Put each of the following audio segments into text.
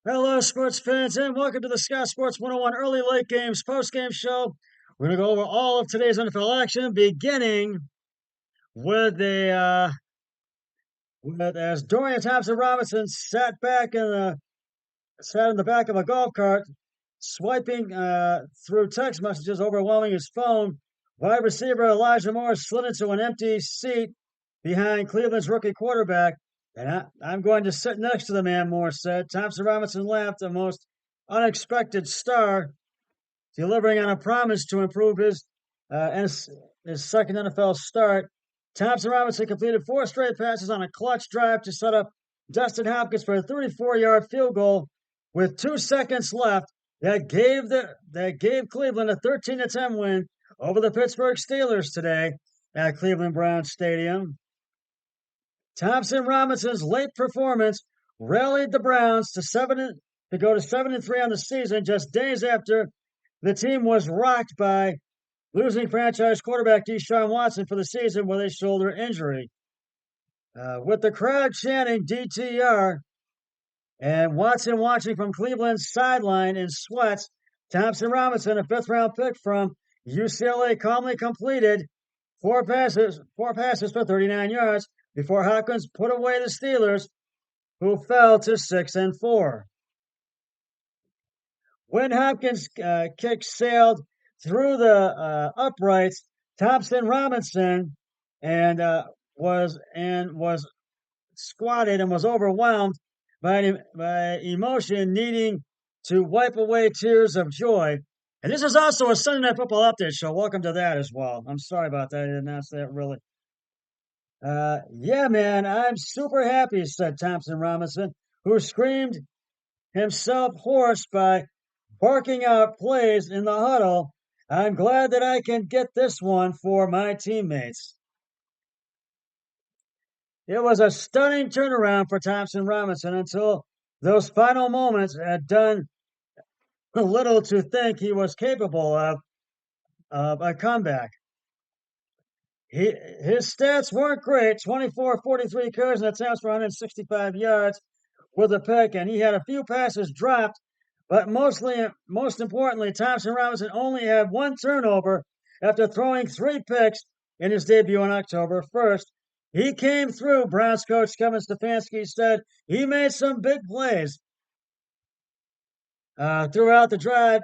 Hello, sports fans, and welcome to the Scott Sports 101 early late games post-game show. We're going to go over all of today's NFL action, beginning with as Dorian Thompson-Robinson sat in the back of a golf cart, swiping through text messages, overwhelming his phone. Wide receiver Elijah Moore slid into an empty seat behind Cleveland's rookie quarterback. I'm going to sit next to the man, Moore said. Thompson Robinson laughed, a most unexpected star, delivering on a promise to improve his second NFL start. Thompson Robinson completed four straight passes on a clutch drive to set up Dustin Hopkins for a 34-yard field goal with 2 seconds left that gave Cleveland a 13-10 win over the Pittsburgh Steelers today at Cleveland Browns Stadium. Thompson Robinson's late performance rallied the Browns to go to 7-3 on the season, just days after the team was rocked by losing franchise quarterback Deshaun Watson for the season with a shoulder injury. With the crowd chanting DTR and Watson watching from Cleveland's sideline in sweats, Thompson Robinson, a fifth-round pick from UCLA, calmly completed four passes for 39 yards before Hopkins put away the Steelers, who fell to 6-4. When Hopkins' kick sailed through the uprights, Thompson Robinson and was squatted and was overwhelmed by emotion, needing to wipe away tears of joy. And this is also a Sunday Night Football update show. Welcome to that as well. I'm sorry about that. I didn't announce that really. Yeah, man, I'm super happy, said Thompson Robinson, who screamed himself hoarse by barking out plays in the huddle. I'm glad that I can get this one for my teammates. It was a stunning turnaround for Thompson Robinson until those final moments had done little to think he was capable of a comeback. His stats weren't great 24, 43 carries and attempts for 165 yards with a pick, and he had a few passes dropped. But most importantly, Thompson Robinson only had one turnover after throwing three picks in his debut on October 1st. He came through, Browns coach Kevin Stefanski said. He made some big plays throughout the drive.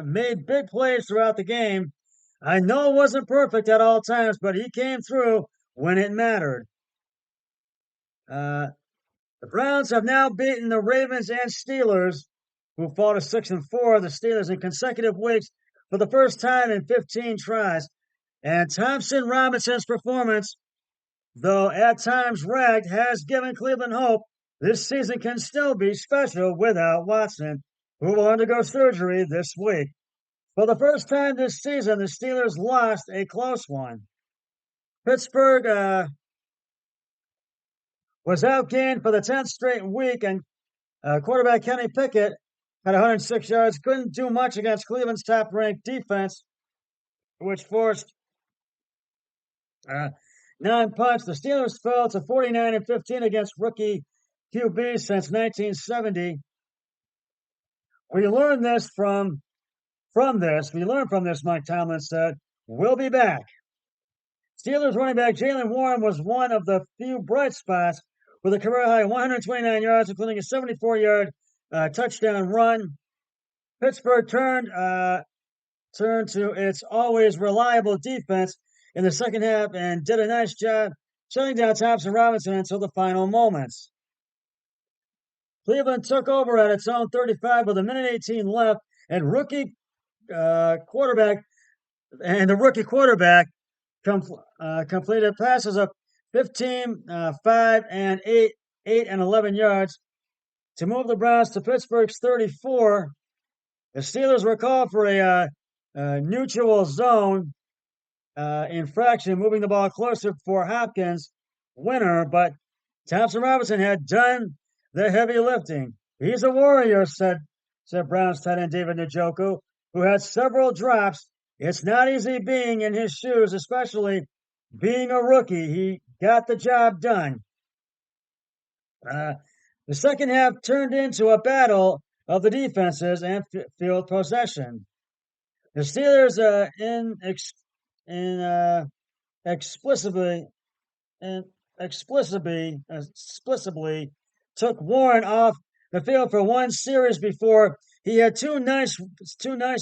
Made big plays throughout the game. I know it wasn't perfect at all times, but he came through when it mattered. The Browns have now beaten the Ravens and Steelers, who fall to 6-4. The Steelers in consecutive weeks for the first time in 15 tries. And Thompson Robinson's performance, though at times ragged, has given Cleveland hope this season can still be special without Watson, who will undergo surgery this week. For the first time this season, the Steelers lost a close one. Pittsburgh was outgained for the 10th straight week, and quarterback Kenny Pickett had 106 yards. Couldn't do much against Cleveland's top-ranked defense, which forced 9 punts. The Steelers fell to 49-15 against rookie QB since 1970. We learned from this, Mike Tomlin said. We'll be back. Steelers running back Jaylen Warren was one of the few bright spots with a career high 129 yards, including a 74-yard touchdown run. Pittsburgh turned to its always reliable defense in the second half and did a nice job shutting down Thompson Robinson until the final moments. Cleveland took over at its own 35 with a minute 18 left, and the rookie quarterback completed passes of 15, 5, and 8 and 11 yards to move the Browns to Pittsburgh's 34. The Steelers were called for a neutral zone infraction, moving the ball closer for Hopkins' winner, but Thompson Robinson had done the heavy lifting. He's a warrior, said Browns tight end David Njoku, who had several drops. It's not easy being in his shoes, especially being a rookie. He got the job done. Uh, the second half turned into a battle of the defenses and field possession. The Steelers in explicitly and explicitly took Warren off the field for one series before he had two nice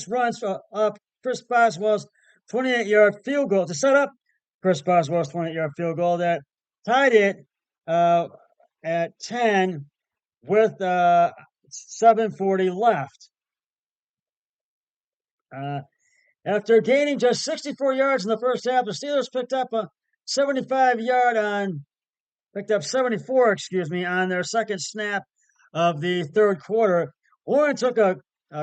runs up Chris Boswell's 28-yard field goal to set up Chris Boswell's 28-yard field goal that tied it uh, at 10 with 7:40 left. Uh, After gaining just 64 yards in the first half, the Steelers picked up a 75 yard on picked up 74, on their second snap of the third quarter. Warren took a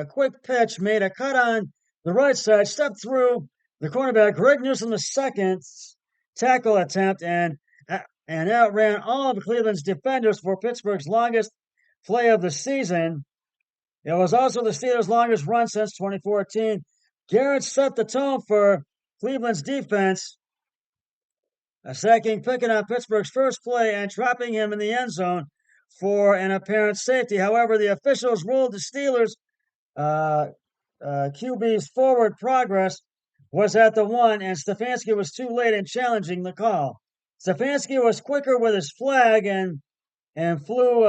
quick pitch, made a cut on the right side, stepped through the cornerback Greg Newsom the second's tackle attempt, and outran all of Cleveland's defenders for Pittsburgh's longest play of the season. It was also the Steelers' longest run since 2014. Garrett set the tone for Cleveland's defense, sacking Pickett on Pittsburgh's first play and trapping him in the end zone for an apparent safety. However, the officials ruled the Steelers' QB's forward progress was at the 1, and Stefanski was too late in challenging the call. Stefanski was quicker with his flag and flew,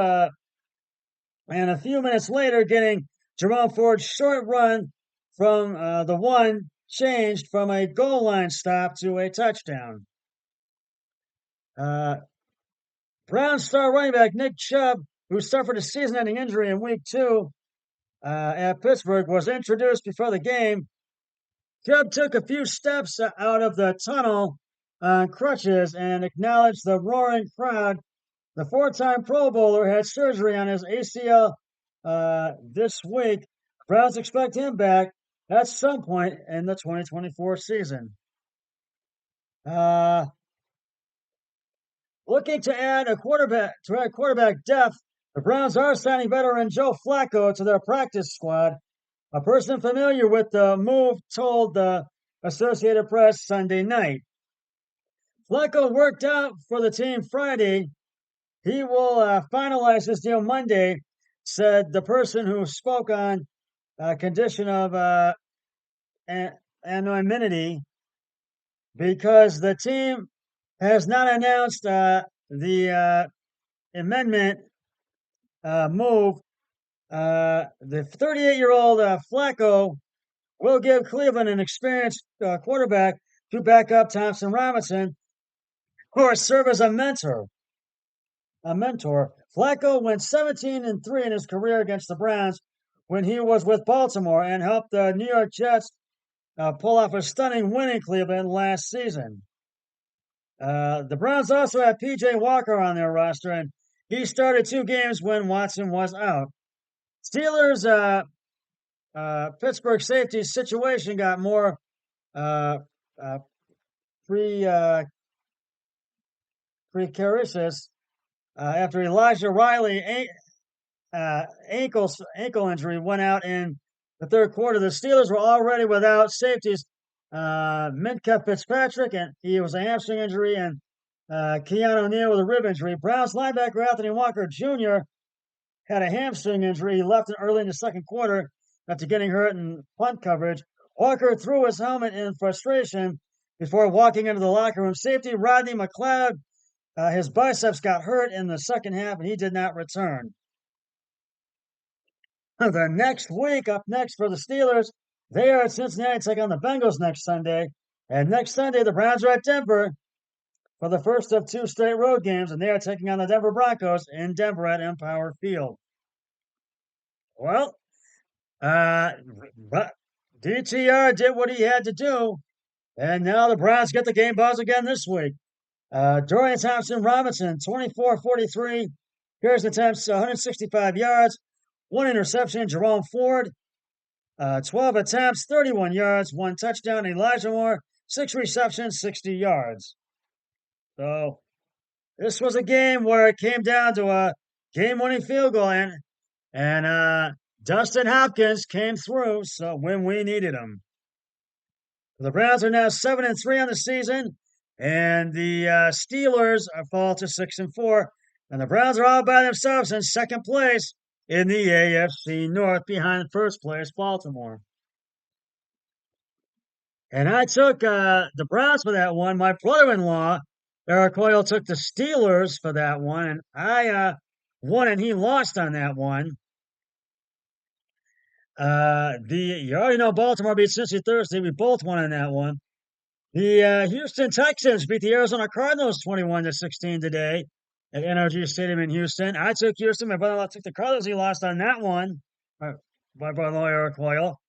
and a few minutes later, getting Jerome Ford's short run from the 1 changed from a goal line stop to a touchdown. Brown star running back Nick Chubb, who suffered a season-ending injury in Week 2 at Pittsburgh, was introduced before the game. Chubb took a few steps out of the tunnel on crutches and acknowledged the roaring crowd. The four-time Pro Bowler had surgery on his ACL this week. Browns expect him back at some point in the 2024 season. Looking to add quarterback depth, the Browns are signing veteran Joe Flacco to their practice squad. A person familiar with the move told the Associated Press Sunday night. Flacco worked out for the team Friday. He will finalize his deal Monday, said the person who spoke on condition of anonymity, because the team has not announced the amendment move. The 38-year-old Flacco will give Cleveland an experienced quarterback to back up Thompson Robinson, or serve as a mentor. Flacco went 17-3 in his career against the Browns when he was with Baltimore and helped the New York Jets pull off a stunning win in Cleveland last season. The Browns also have P.J. Walker on their roster, and he started 2 games when Watson was out. Steelers' Pittsburgh safety situation got more precarious after Elijah Riley ankle injury went out in the third quarter. The Steelers were already without safeties Minkah Fitzpatrick, and he was a hamstring injury, and Keanu O'Neal with a rib injury. Browns linebacker Anthony Walker Jr. had a hamstring injury. He left early in the second quarter after getting hurt in punt coverage. Walker threw his helmet in frustration before walking into the locker room. Safety Rodney McLeod, his biceps got hurt in the second half, and he did not return. The next week, up next for the Steelers, they are at Cincinnati to take on the Bengals next Sunday. And next Sunday, the Browns are at Denver for the first of 2 straight road games, and they are taking on the Denver Broncos in Denver at Empower Field. Well, but DTR did what he had to do, and now the Browns get the game balls again this week. Dorian Thompson-Robinson, 24-43, here's attempts, 165 yards, 1 interception. Jerome Ford, 12 attempts, 31 yards, 1 touchdown. Elijah Moore, 6 receptions, 60 yards. So this was a game where it came down to a game-winning field goal, and Dustin Hopkins came through so when we needed him. The Browns are now 7-3 on the season, and the Steelers fall to 6-4. And the Browns are all by themselves in second place in the AFC North behind first place Baltimore. And I took the Browns for that one. My brother-in-law, Eric Coyle, took the Steelers for that one, and I won and he lost on that one. The you already know Baltimore beat Cincy Thursday. We both won on that one. The Houston Texans beat the Arizona Cardinals 21-16 today at NRG Stadium in Houston. I took Houston. My brother-in-law took the Cardinals. He lost on that one. My brother-in-law Eric Coyle.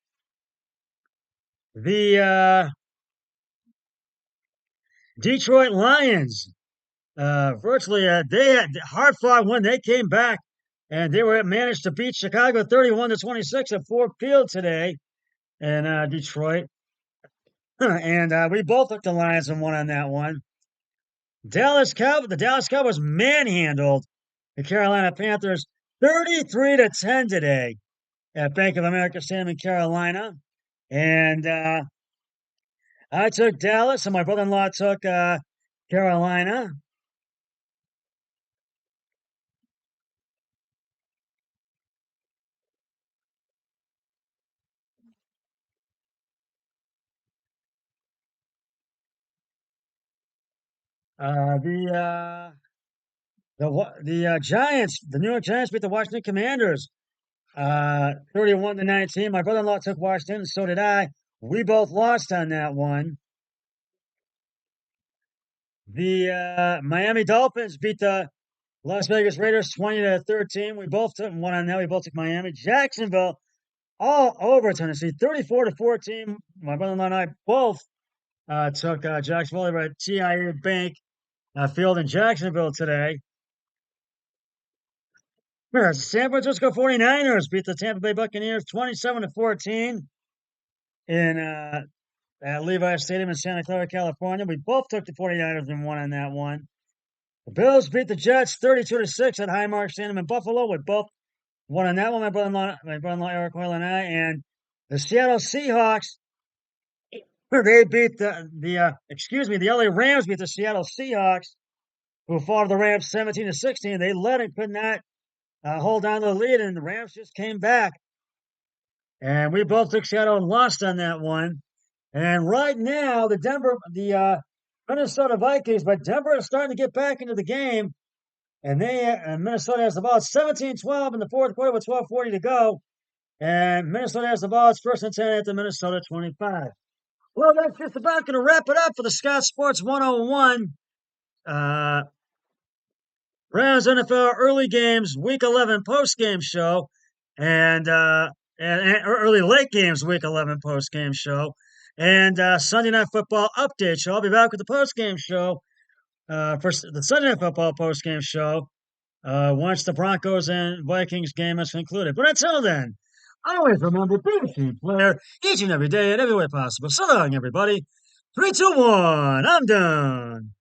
The Detroit Lions virtually they had hard fought when they came back and they were managed to beat Chicago 31-26 at Ford Field today in Detroit. And we both took the Lions and won on that one. The Dallas Cowboys manhandled the Carolina Panthers 33-10 today at Bank of America Stadium in Carolina. And I took Dallas, and my brother-in-law took Carolina. Uh, the uh, the Giants, the New York Giants beat the Washington Commanders 31-19. My brother-in-law took Washington, and so did I. We both lost on that one. The Miami Dolphins beat the Las Vegas Raiders 20-13. We both took one on that. We both took Miami. Jacksonville all over Tennessee, 34-14. My brother-in-law and I both took Jacksonville. They were at TIA Bank Field in Jacksonville today. San Francisco 49ers beat the Tampa Bay Buccaneers 27-14 in at Levi Stadium in Santa Clara, California. We both took the 49ers and won on that one. The Bills beat the Jets 32-6 at Highmark Stadium in Buffalo. We both won on that one. My brother-in-law Eric Hoyle and I. And the Seattle Seahawks, they beat the LA Rams beat the Seattle Seahawks, who fought to the Rams 17-16. They led and could not hold on to the lead, and the Rams just came back. And we both took Seattle and lost on that one. And right now, the Minnesota Vikings, but Denver is starting to get back into the game. And Minnesota has the ball. It's 17-12 in the fourth quarter with 12:40 to go. And Minnesota has the ball. It's first and 10 at the Minnesota 25. Well, that's just about going to wrap it up for the Scott Sports 101. Browns NFL early games, week 11 post game show, and early late games, week 11 post game show, and Sunday Night Football update show. I'll be back with the post game show for the Sunday Night Football post game show once the Broncos and Vikings game is concluded. But until then, always remember, be a team player each and every day in every way possible. So long, everybody. 3, 2, 1. I'm done.